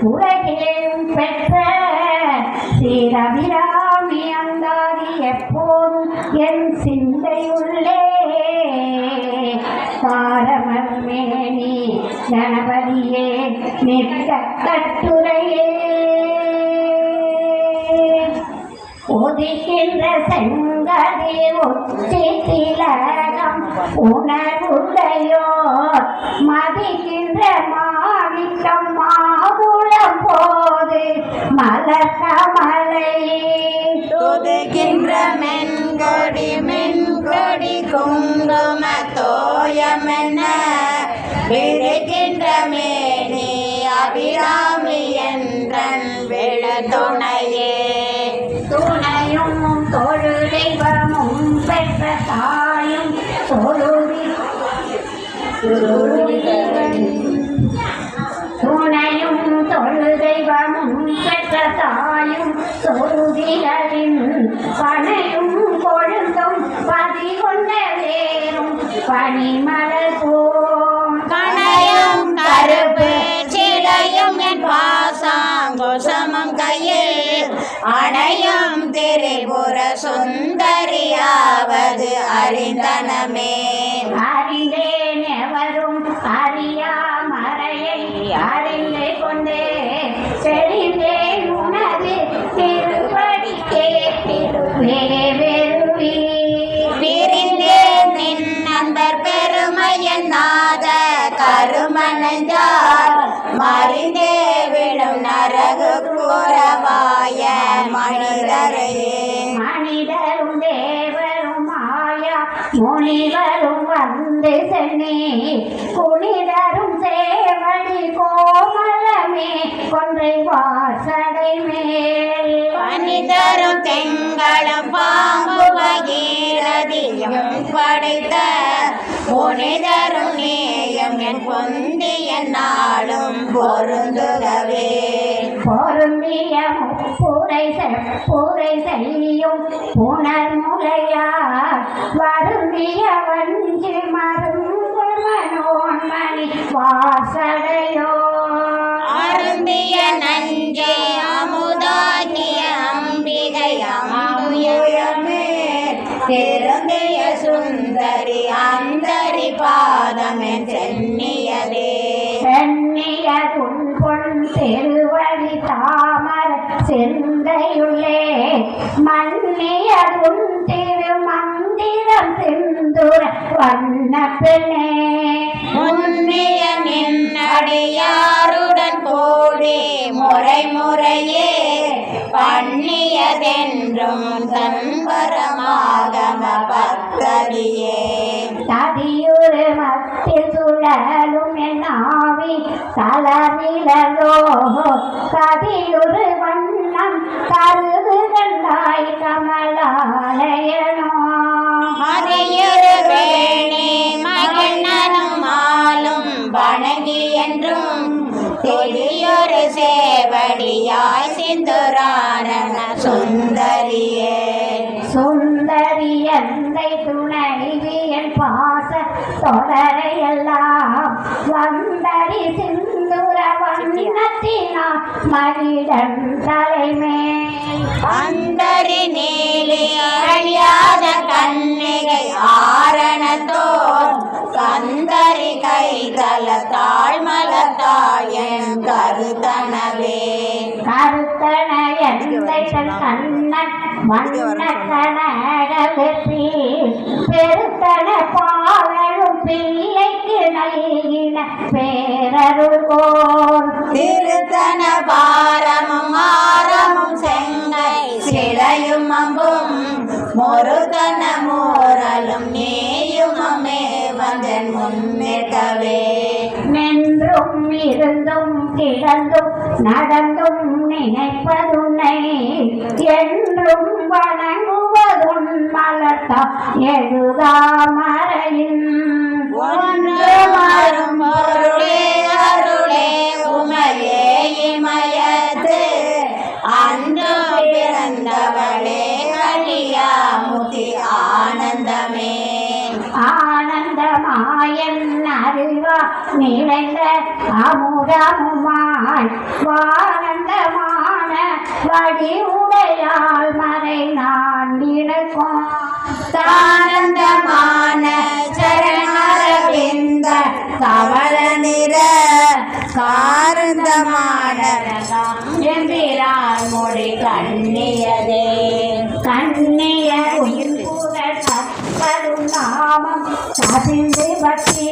உலகிலும் பெற்ற ஸ்ரீரபிராமி அந்தாதி எப்போதும் என் சிந்தையுள்ளே பாரமர்மேனி கணபதியே நிற்க கட்டுரையே உதிக்கின்ற செங்கதி உச்சி திலகம் உணர்வுடையோ மதிக்கின்ற மாணிக்கம் மாதுளம் போது மலர் கமலை துதிக்கின்ற மென்கொடி குங்கும தோயமென விரிக்கின்ற மேனி அபிராமி என்றன் விழ துணையே துணையும் தொழு தெய்வமும் பெற்ற தாயும் துணையும் தொழு தெய்வமும் பெற்ற தாயும் சொருதிகளின் பனையும் கொழுந்தும் பதிகொண்ட வேறும் பனிமலர் போம் கணையும் கருப்பு சிலையும் என் பாசாங்கோசமம் கையில் அணையும் திரிபுர சுந்தரியாவது அறிந்தனமே அறிந்தேன் எவரும் அறியாமறையை அறிந்து கொண்டே செறிந்தேன் உனது திருப்படி கேட்டிருவே பிரிந்தேன் நின் நண்பர் பெருமையன் நாத கருமணஞ்சார் மறிந்தே விடும் நரகு கூறவாய மனிதரையே மனிதரும் தேவரும் மாயா முனிவரும் வந்து சென்னி புனிதரும் சேவடி கோமலமே கொன்றை வாசடை மேல் மனிதரும் தெங்களும் பாம்பு பகீரதியும் படைத்த புனிதரும் நேயம் என் பொந்திய நாளும் பொருந்துகவே பொருந்திய முப்புரை செப்புரை செய்யும் புனர்முலையார் வருந்திய வஞ்சி மருந்து மனோன்மணி வாசடையோ அருந்திய நஞ்சை அமுதாகிய அம்பிகை அம்புயமே திருந்திய சுந்தரி அந்தரி பாதமே சென்னியதே சென்னிய துன்பொன் திருவடி தாமர சிந்தையுள்ளே மன்னிய துன் திருமந்திரம் சிந்துர வண்ண பெண்ணே முன்னிய நின்னடியாருடன் கூடி முறை முறையே பண்ணியதென்றும் தன்பரமாகம பக்தரியே ததியுறு மத்தில் சுழலும் என் ஆவி தளமிலோ கதியுறு வண்ணம் கருது கண்டாய் கமலாலயனோ மறையுறு வேணி மகனனும் மாலும் வணங்கி என்றும் தெளியொரு சேவடியாய் சிந்துராரண சுந்தரியே சுந்தரி எந்தை துணைவியல் பாச தொடரையெல்லாம் வந்தரி சிந்துர வண்ணத்தினால் மகிழன் தலைமேல் அந்தரி நீலி அழியாத கண்ணிகை ஆரணத்தோர் கந்தரி கை தல தாழ்மலத்தாள் என் கருத்தனவே கருத்தன எந்தை கண்ணன் வண்ண கனக வெற்றி பெருத்தன பாவழும் பிள்ளைக்கு நல்கின பேரருள்கோர் திருத்தன பாரமும் ஆரமும் செங்கை சிலையும் அம்பும் மொருதன மோரலும் நேயுமமே வந்தன் முன்னேற்கவே நின்றும் இருந்தும் கிடந்தும் நடந்தும் நினைப்பதுன்னை என்றும் வணங்குவதுன் மலர்த்தா எழுதாமறையின் ஒன்று மாறும் பொருளே அருளே உமையே இமயத்து அன்று பிறந்தவளே கலியாமுதி ஆனந்தமே ஆனந்தமாயன் அறிவா நிறைந்த அமுதமுமாய் வானந்தமான வடிவுடையாள் மறை நான் நினைக்கும் தானந்தமான சரணரவிந்த கமல நிற காரந்தமான எம்பிரான் மொழி கண்ணியதே கண்ணியரின் புகழ் கற்பரும் நாமம் கசிந்து பற்றி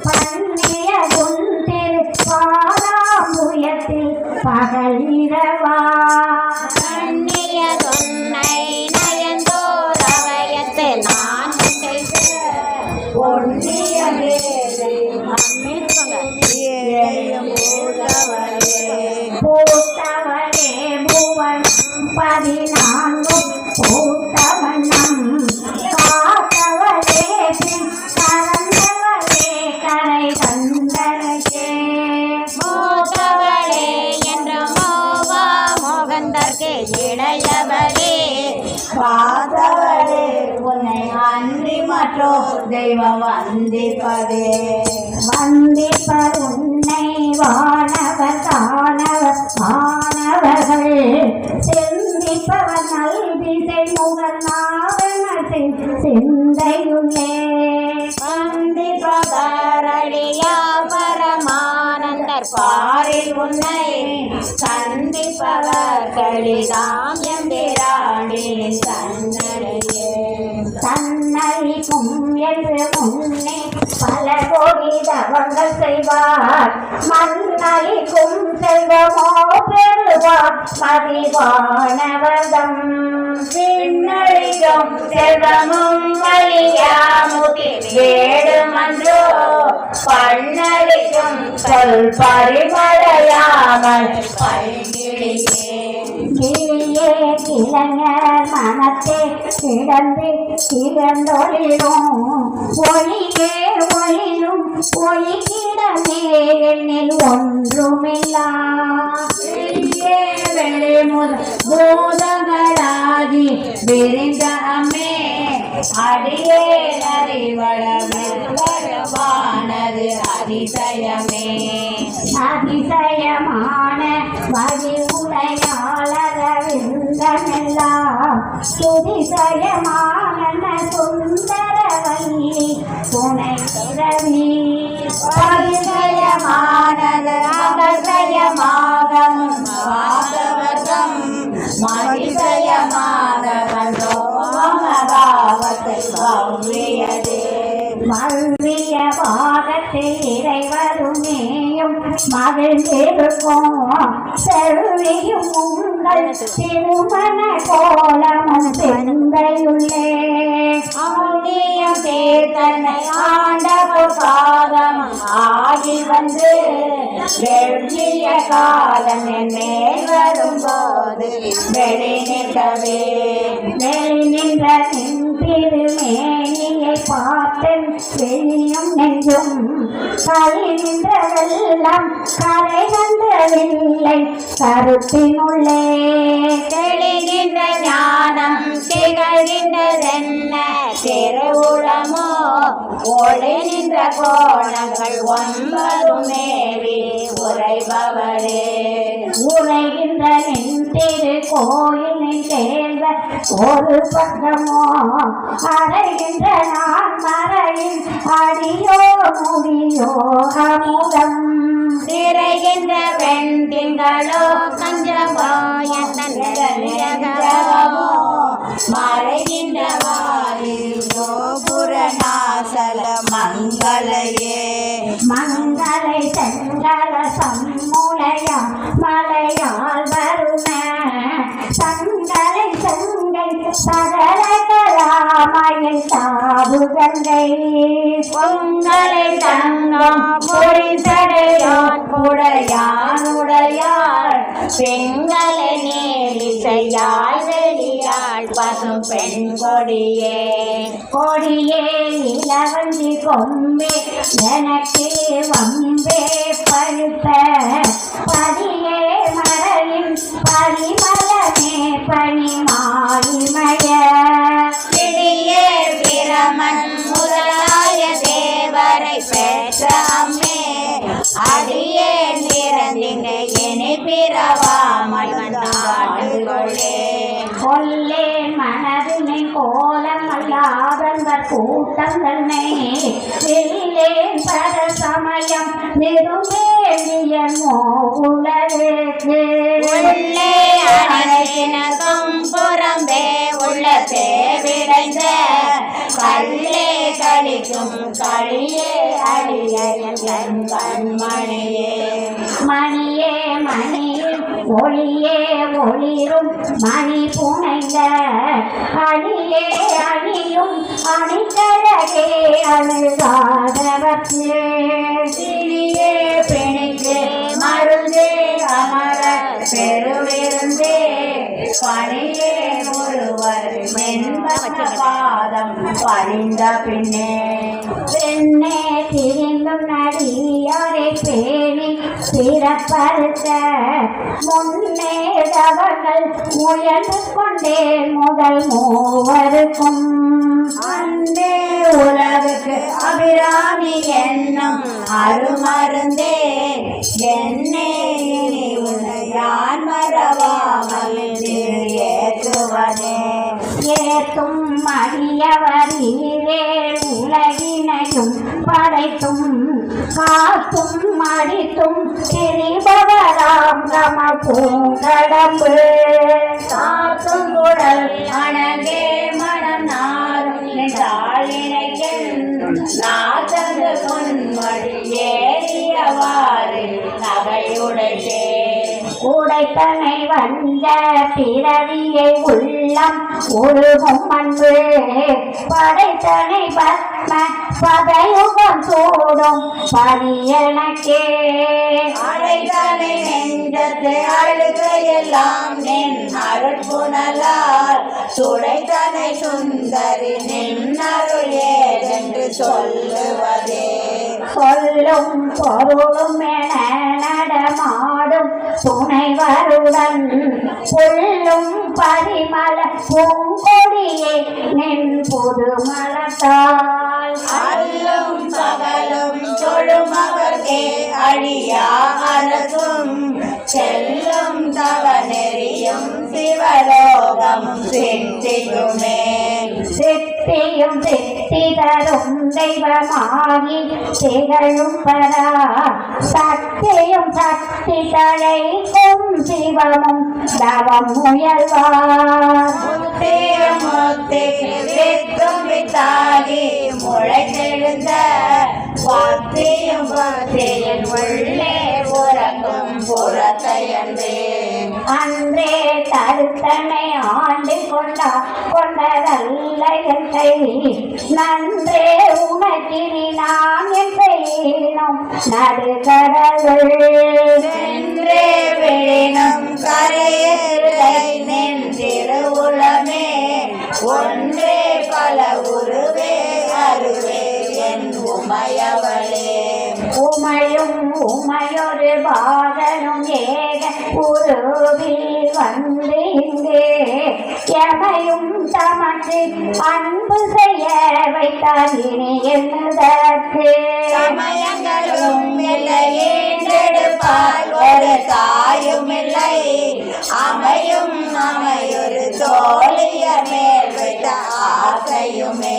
பண்ணிய குந்திரு பாராமுயத்தில் பகல் இரவா கண்ணிய தொன்னை நயந்தோர் அவயத்தை நான் செய்த பொன்னியமே பூத்தவரே புவனம் 14 பூத்தவனம் காத்தவரே பின் கலந்தவரே கரை கந்தரே மூத்தவளே என்ற மோவா மோகந்தர்க்கு இளையவளே பார்த்தவளே உன்னை அன்றி மற்றோ தெய்வம் வந்திப்பதே வந்திப்பர் உன்னை வானவர் தானவர் மாணவர்கள் சிந்திப்பவர் நல்விசை முகல் நாரணத்தின் சிந்தையுள்ளே வந்திப்பவரடியா பரமானந்தர் பாரில் உன்னை சந்திப்பவர்களிதாம் எம்பிராணின் தன்னடையே தன்னறிக்கும் என்று முன்னே பல கோடி தவங்கள் செய்வார் மன்னளிக்கும் செல்வமோ பெறுவார் மதிவானவதம் விண்ணழிக்கும் செல்வமும் வலியாமுதி வேடுமன்றோ பண்ணளிக்கும் சொல் பரிமளையாமல் பைங்கிழியே கிளியே கிளைஞர் மனத்தே கிடந்து கிடந்தொழிலும் ஒளியே ஒளிரும் ஒளிக்கிடமே எண்ணில் ஒன்றுமில்லா பூதங்களாகி விரிந்த அம்மே அடியே அறிவளவானது அதிசயமே அதிசயமான வடிவுடையாளரவிந்தமெல்லாம் துதிசயமான சுந்தரவல்லி துணை பிறவி அதிசயமானது அகசயமாக மாதவர்க்கம் மதிசயமாக மனோமபாவத்தை பவ்வியதே மல்விய பாகத்தில் இறைவருமேயும் மகிழ்ந்திருக்கும் செல்வியும் உங்கள் திருமண கோலமும் சிந்தையுள்ளே ஆண்டியம் தேர்தனை ஆண்ட பொற்பாதம் ஆகி வந்து வெள்ளிய காலம் என் மேல் வரும்போது வெளி நிற்கவே வெளி நின்ற நின் திருமேனியை பார்த்தேன் வெளியும் நெஞ்சும் கலை நின்றதெல்லாம் கரை கண்டதில்லை கருத்தினுள்ளே தெளிகின்ற ஞானம் திகழ்கின்றதென்ன திருவுளமோ ஒளி நின்ற கோணங்கள் 9 மேவி உரைபவரே உரைகின்ற நின் திரு கோயிலின் தேர்ந்த ஒரு பக்கமோ அறைகின்ற நான் மறையின் அடியோ முடியோ அமுதம் திரைகின்ற வெண்திங்களோ கஞ்சமோ மறைகின்ற வாரிலோ புறநாசல மங்களையே மங்களை செங்கல சம்முளையா மலையால் வரும சங்களை செங்கை சகல கலாமயில் தாவு கங்கை பொங்கலை தங்கம் பொறிசடையான் உடையானுடையாள் பெண்களை நேரிசையாள் வெளியாள் பசும் பெண் கொடியே கொடியே இளவஞ்சி கொம்பே எனக்கு வம்பே பழுத்த பதியே மறையின் பரிமளமே பனி மாலிமய பிடியே பிரமன் முதலாய தேவரை பெற்ற அம்மே அடியேன் பிறந்திங்கு இனி பிறவாமல் வந்தாண்டு கொள்ளே கொல்லே மனதினை கோலம் அல்லாதவர் கூட்டம் தன்னை வெல்லேன் பர சமயம் நெருங்கேறிய உலகுக்கு உள்ளே அனைத்தினக்கும் புறம்பே உள்ளத்தே விளைந்த கல்லே கழிக்கும் களியே அடிய கண்மணியே மணியே மணியில் ஒளியே ஒளிரும் மணி புனைந்த அணியே அணியும் அணிகழகே அழுகாதவற்றே சிறியே பிணிக்கு மருந்தே அமர பெருவிருந்தே பணியே ஒருவர் பாதம் பணிந்த பின்னே பெண்ணே திரிந்தும் நடியாரை பேணி பிறப்பறுத்த முன்னே அவர்கள் முயன்று கொண்டே முதல் மூவருக்கும் அன்பே உலகுக்கு அபிராமி என்னும் அருமருந்தே என்னே இனி உன்னை யான் மறவாமல் ஏற்றுவனே ஏத்தும் அடியவரீரே உலகினையும் படைத்தும் காத்தும் அடித்தும் திரிபவராம் கம பூங்கடம்பு காத்தும் குடல் அணங்கே மனம் நாரும் தாழினைக்கென் நாதங்கு பொன்மொழி ஏறியவாறு நகையுடைத்தே உடைத்தனை வந்த பிறவியை உள்ளம் உருகும் அன்பு படைத்தனை பத்ம பதயுகம் சூடும் பரியனக்கே அடைதனை நெஞ்சத்து அழுகையெல்லாம் நின் அருட்புணலால் சுடைத்தனை சுந்தரி நின் அருள் ஏதென்று சொல்லுவதே சொல்லும் பொருளும் என நடமாடும் துணைவருடன் புல்லும் பரிமள பூங்கொடியை நின் புது மலத்தால் அல்லும் பகலும் தொழுமவர்க்கே அழியா அரசும் செல்லும் தவ நெறியும் சிவலோகமும் சித்தியுமே சித்தியும் சித்தி தரும் தெய்வமாகி திகழும் பரா சக்தியும் சக்தி தழைக்கும் சிவமும் தவம் முயல்வார் முத்திக்கு வித்தும் வித்தாகி முளைத்தெழுந்த பக்தியும் பக்தியின் உள்ளே உறங்கும் புறத்தையன்றே அன்றே தருத்தனை ஆண்டு கொண்டதல்ல என்னை நன்றே உனக்கினி நான் என் செய்யணும் நடுகடலுள் சென்றே விழினும் கரையில்லை நின்றிருவுளமே ஒன்றே பல உருவே அருவே என் உமையவளே உமையும் உமையொரு பாகனும் ஏக உருவில் வந்து இங்கே எமையும் தமக்கு அன்பு செய்ய வைத்தால் இனி என்னதற்கு சமயங்களும் இல்லையே நெடுப்பால் ஒரு தாயும் இல்லை அமையும் அமையொரு தோழிய மேல் வைத்த ஆசையுமே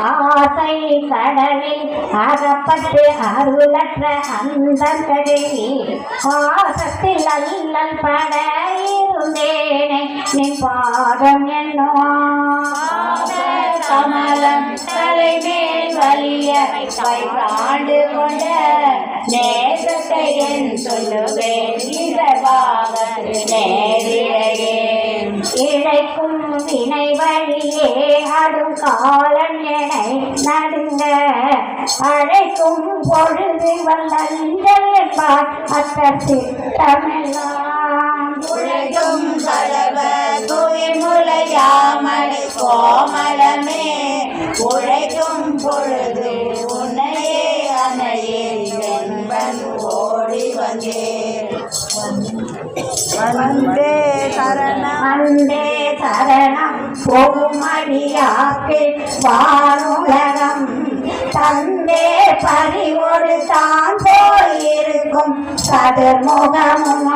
ஆசை கடலில் அகப்பட்டு அருளற்ற அந்த கடலில் ஆசத்தில் அல்லல் பட இருந்தேனே நின் பாதம் என்னோ கமலம் தலைமேல் வலிய வைத்தாண்டு கொண்ட நேசத்தை என் சொல்லுவேன் இந்த பாவத்து நேரிழையே இழைக்கும் வினை வழியே ஆடும் காலன் எனை நடுங்க அழைக்கும் பொழுது வல்லஞ்சல் என்பார் அத்த சித்தமெல்லாம் உழைக்கும் கலவ குவிமுலையாமலை கோமலமே உழைக்கும் பொழுது உன்னையே அணையே வெண்பன் ஓடி வந்தே சரணம் போகும் அடியாக்கு வானுலகம் தந்தே பறிவோடு தான் போயிருக்கும் கதிர்முகமும்